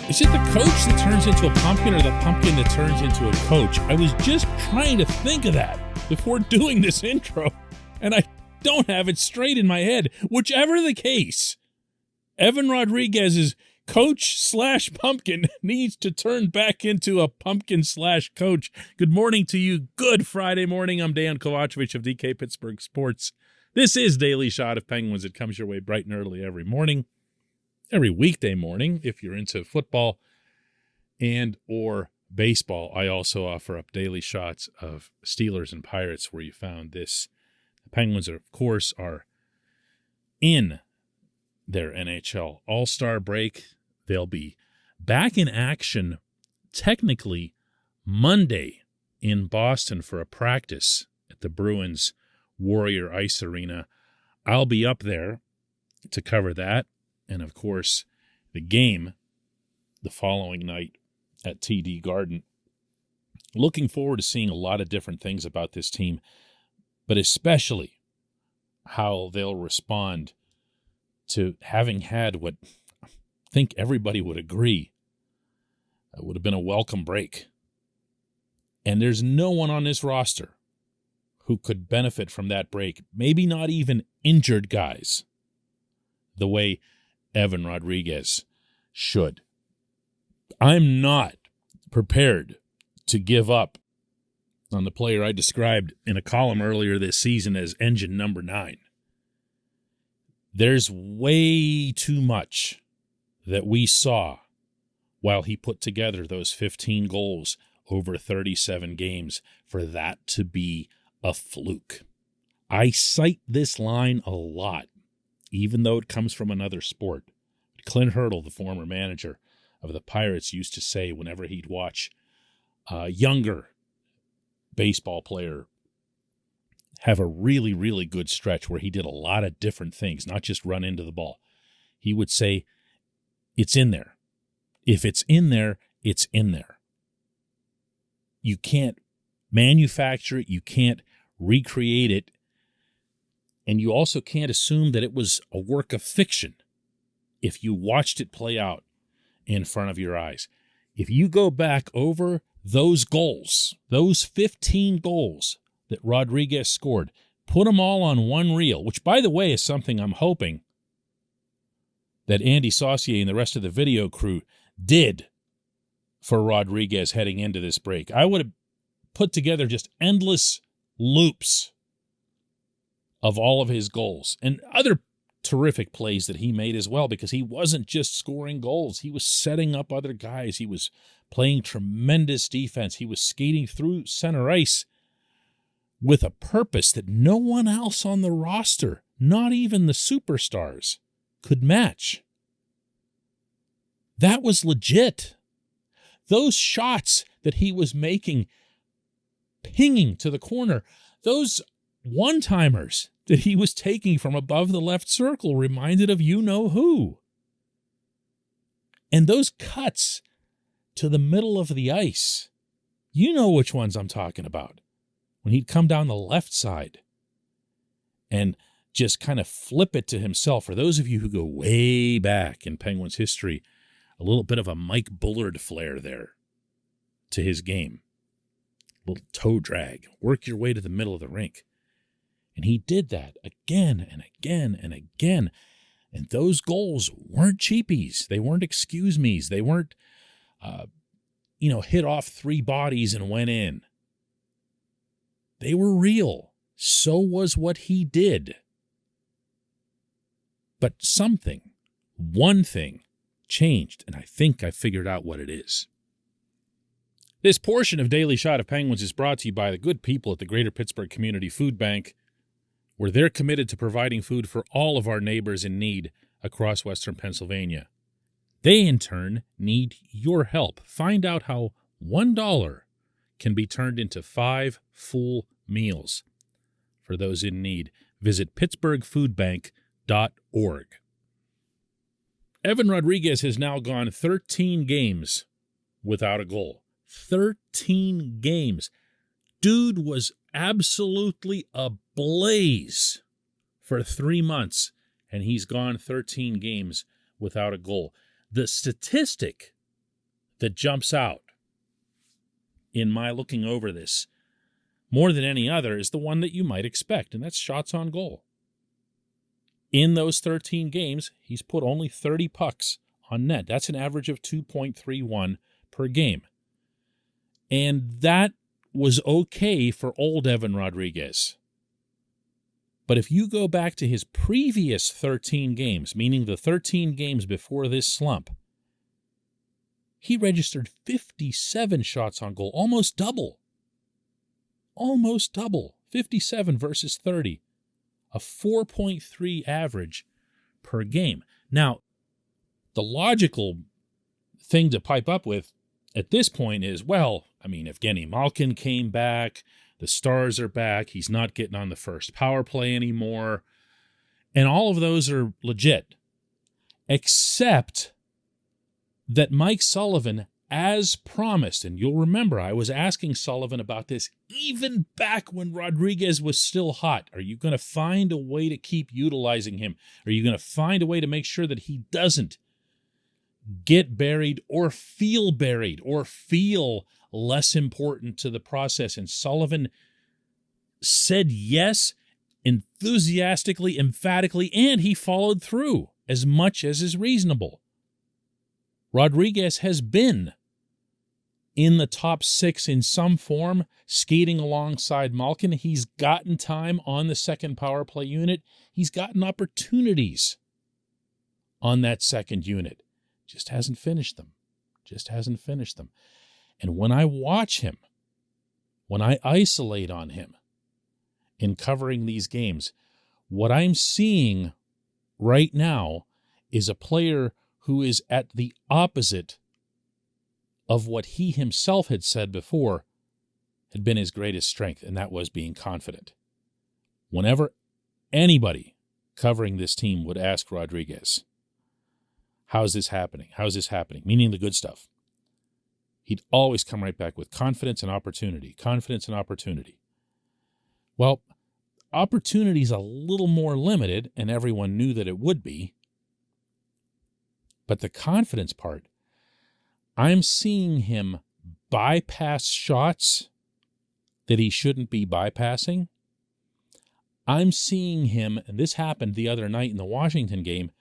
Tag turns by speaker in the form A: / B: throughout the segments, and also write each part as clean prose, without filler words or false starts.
A: Is it the coach that turns into a pumpkin or the pumpkin that turns into a coach? I was just trying to think of that before doing this intro, and I don't have it straight in my head. Whichever the case, Evan Rodrigues' coach/pumpkin needs to turn back into a pumpkin/coach. Good morning to you. Good Friday morning. I'm Dejan Kovacevic of DK Pittsburgh Sports. This is Daily Shot of Penguins. It comes your way bright and early every morning. Every weekday morning, if you're into football and or baseball. I also offer up daily shots of Steelers and Pirates where you found this. The Penguins, of course, are in their NHL All-Star break. They'll be back in action technically Monday in Boston for a practice at the Bruins Warrior Ice Arena. I'll be up there to cover that. And, of course, the game the following night at TD Garden. Looking forward to seeing a lot of different things about this team, but especially how they'll respond to having had what I think everybody would agree would have been a welcome break. And there's no one on this roster who could benefit from that break, maybe not even injured guys, the way Evan Rodrigues should. I'm not prepared to give up on the player I described in a column earlier this season as engine number 9. There's way too much that we saw while he put together those 15 goals over 37 games for that to be a fluke. I cite this line a lot, even though it comes from another sport. Clint Hurdle, the former manager of the Pirates, used to say whenever he'd watch a younger baseball player have a really, really good stretch where he did a lot of different things, not just run into the ball, he would say, it's in there. If it's in there, it's in there. You can't manufacture it. You can't recreate it. And you also can't assume that it was a work of fiction if you watched it play out in front of your eyes. If you go back over those goals, those 15 goals that Rodrigues scored, put them all on one reel, which, by the way, is something I'm hoping that Andy Saucier and the rest of the video crew did for Rodrigues heading into this break. I would have put together just endless loops of all of his goals and other terrific plays that he made as well, because he wasn't just scoring goals. He was setting up other guys. He was playing tremendous defense. He was skating through center ice with a purpose that no one else on the roster, not even the superstars, could match. That was legit. Those shots that he was making, pinging to the corner, those one-timers that he was taking from above the left circle reminded of you-know-who. And those cuts to the middle of the ice, you know which ones I'm talking about. When he'd come down the left side and just kind of flip it to himself. For those of you who go way back in Penguins history, a little bit of a Mike Bullard flair there to his game. A little toe drag. Work your way to the middle of the rink. And he did that again and again and again. And those goals weren't cheapies. They weren't excuse-me's. They weren't, hit off 3 bodies and went in. They were real. So was what he did. But one thing, changed, and I think I figured out what it is. This portion of Daily Shot of Penguins is brought to you by the good people at the Greater Pittsburgh Community Food Bank, where they're committed to providing food for all of our neighbors in need across Western Pennsylvania. They, in turn, need your help. Find out how $1 can be turned into 5 full meals for those in need. Visit pittsburghfoodbank.org. Evan Rodrigues has now gone 13 games without a goal. 13 games. Dude was absolutely ablaze for 3 months, and he's gone 13 games without a goal. The statistic that jumps out in my looking over this more than any other is the one that you might expect, and that's shots on goal. In those 13 games, he's put only 30 pucks on net. That's an average of 2.31 per game. And that was okay for old Evan Rodrigues. But if you go back to his previous 13 games, meaning the 13 games before this slump, he registered 57 shots on goal, almost double. Almost double. 57 versus 30. A 4.3 average per game. Now, the logical thing to pipe up with at this point is, well, I mean, Evgeny Malkin came back, the Stars are back, he's not getting on the first power play anymore, and all of those are legit, except that Mike Sullivan, as promised, and you'll remember I was asking Sullivan about this even back when Rodrigues was still hot. Are you going to find a way to keep utilizing him? Are you going to find a way to make sure that he doesn't get buried or feel less important to the process? And Sullivan said yes, enthusiastically, emphatically, and he followed through as much as is reasonable. Rodrigues has been in the top 6 in some form, skating alongside Malkin. He's gotten time on the second power play unit. He's gotten opportunities on that second unit. Just hasn't finished them. And when I watch him, when I isolate on him in covering these games, what I'm seeing right now is a player who is at the opposite of what he himself had said before had been his greatest strength, and that was being confident. Whenever anybody covering this team would ask Rodrigues, how's this happening? Meaning the good stuff. He'd always come right back with confidence and opportunity. Well, opportunity's a little more limited, and everyone knew that it would be. But the confidence part, I'm seeing him bypass shots that he shouldn't be bypassing. I'm seeing him, and this happened the other night in the Washington game,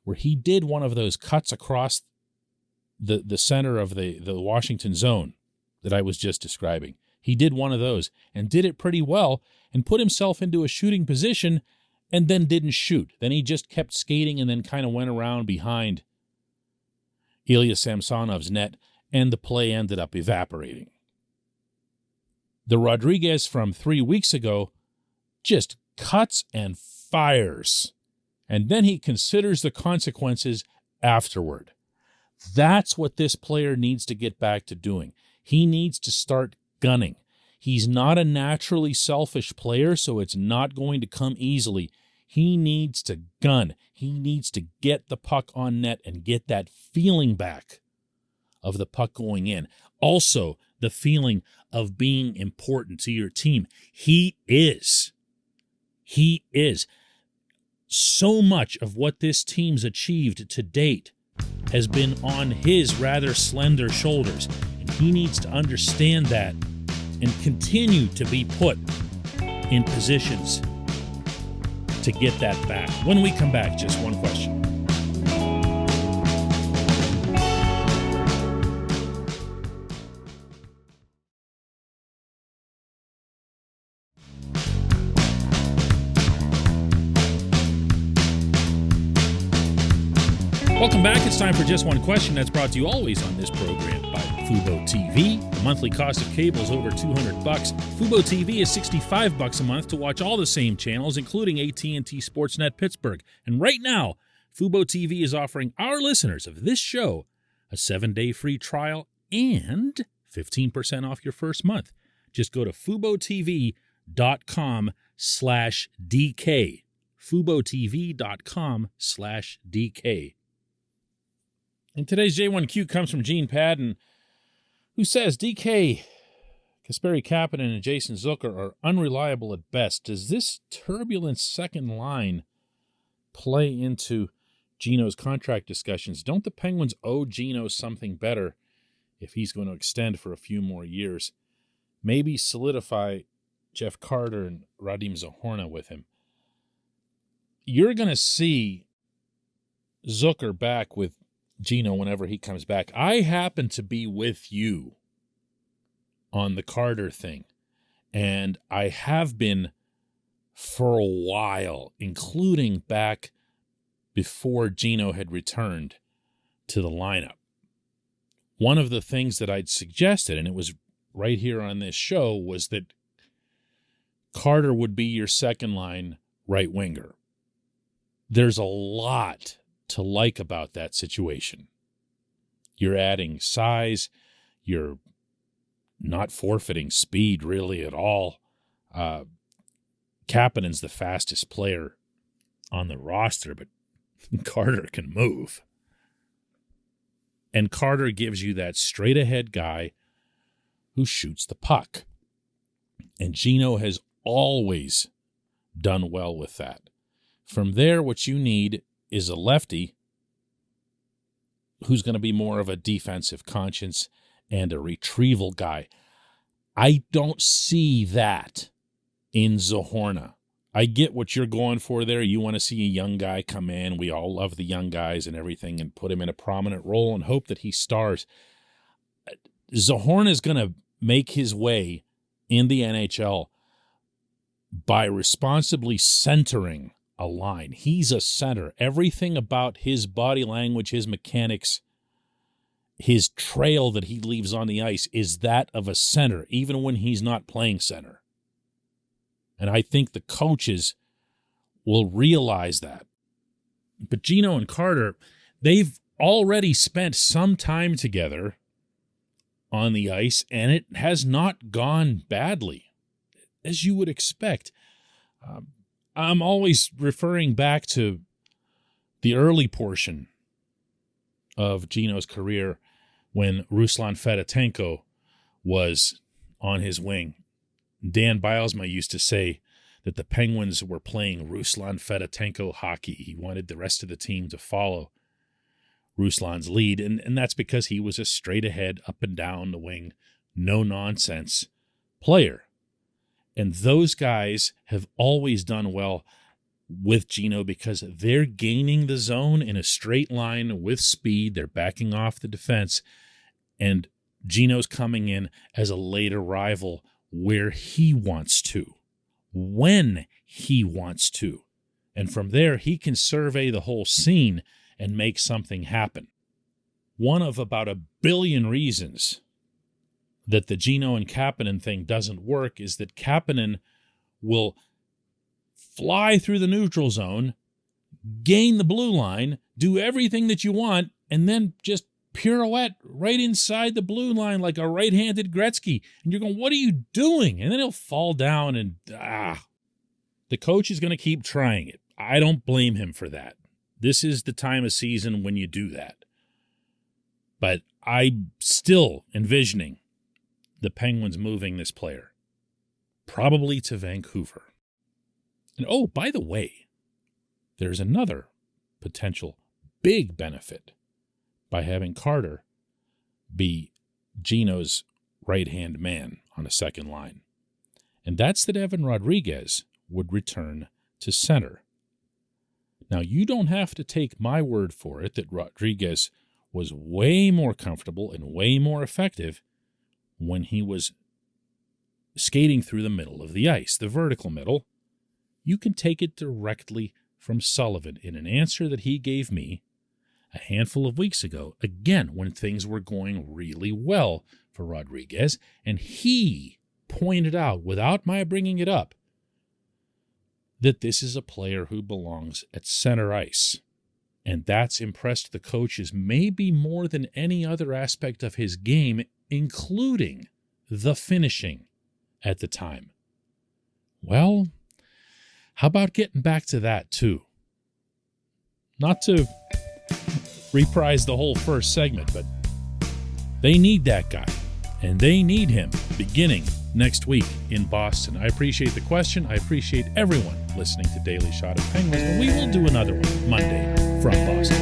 A: where he did one of those cuts across the center of the Washington zone that I was just describing. He did one of those and did it pretty well and put himself into a shooting position and then didn't shoot. Then he just kept skating and then kind of went around behind Ilya Samsonov's net, and the play ended up evaporating. The Rodrigues from 3 weeks ago just cuts and fires, and then he considers the consequences afterward. That's what this player needs to get back to doing. He needs to start gunning. He's not a naturally selfish player, so it's not going to come easily. He needs to gun. He needs to get the puck on net and get that feeling back of the puck going in. Also, the feeling of being important to your team. He is. So much of what this team's achieved to date has been on his rather slender shoulders. And he needs to understand that and continue to be put in positions to get that back. When we come back, just one question. Welcome back. It's time for Just One Question. That's brought to you always on this program by Fubo TV. The monthly cost of cable is over $200. Fubo TV is $65 a month to watch all the same channels, including AT&T Sportsnet Pittsburgh. And right now, Fubo TV is offering our listeners of this show a 7-day free trial and 15% off your first month. Just go to FuboTV.com/DK. FuboTV.com/DK. And today's J1Q comes from Gene Padden, who says, DK, Kasperi Kapanen, and Jason Zucker are unreliable at best. Does this turbulent second line play into Gino's contract discussions? Don't the Penguins owe Gino something better if he's going to extend for a few more years, maybe solidify Jeff Carter and Radim Zohorna with him. You're going to see Zucker back with Gino whenever he comes back. I happen to be with you on the Carter thing, and I have been for a while, including back before Gino had returned to the lineup. One of the things that I'd suggested, and it was right here on this show, was that Carter would be your second line right winger. There's a lot to like about that situation. You're adding size. You're not forfeiting speed really at all. Kapanen's the fastest player on the roster, but Carter can move. And Carter gives you that straight-ahead guy who shoots the puck. And Gino has always done well with that. From there, what you need is a lefty who's going to be more of a defensive conscience and a retrieval guy. I don't see that in Zohorna. I get what you're going for there. You want to see a young guy come in. We all love the young guys and everything, and put him in a prominent role and hope that he stars. Zohorna is going to make his way in the NHL by responsibly centering a line. He's a center. Everything about his body language, his mechanics, his trail that he leaves on the ice is that of a center, even when he's not playing center. And I think the coaches will realize that. But Gino and Carter, they've already spent some time together on the ice, and it has not gone badly, as you would expect. I'm always referring back to the early portion of Gino's career when Ruslan Fedotenko was on his wing. Dan Bilesma used to say that the Penguins were playing Ruslan Fedotenko hockey. He wanted the rest of the team to follow Ruslan's lead, and that's because he was a straight-ahead, up and down the wing, no-nonsense player. And those guys have always done well with Gino because they're gaining the zone in a straight line with speed. They're backing off the defense, and Gino's coming in as a late arrival where he wants to, when he wants to. And from there, he can survey the whole scene and make something happen. One of about 1 billion reasons that the Gino and Kapanen thing doesn't work is that Kapanen will fly through the neutral zone, gain the blue line, do everything that you want, and then just pirouette right inside the blue line like a right-handed Gretzky. And you're going, what are you doing? And then he'll fall down and, the coach is going to keep trying it. I don't blame him for that. This is the time of season when you do that. But I'm still envisioning the Penguins moving this player, probably to Vancouver. And oh, by the way, there's another potential big benefit by having Carter be Gino's right-hand man on a second line. And that's that Evan Rodrigues would return to center. Now, you don't have to take my word for it that Rodrigues was way more comfortable and way more effective when he was skating through the middle of the ice, the vertical middle. You can take it directly from Sullivan in an answer that he gave me a handful of weeks ago, again, when things were going really well for Rodrigues, and he pointed out, without my bringing it up, that this is a player who belongs at center ice. And that's impressed the coaches maybe more than any other aspect of his game, including the finishing at the time. Well, how about getting back to that too? Not to reprise the whole first segment, but they need that guy, and they need him beginning next week in Boston. I appreciate the question. I appreciate everyone listening to Daily Shot of Penguins, and we will do another one Monday from Boston.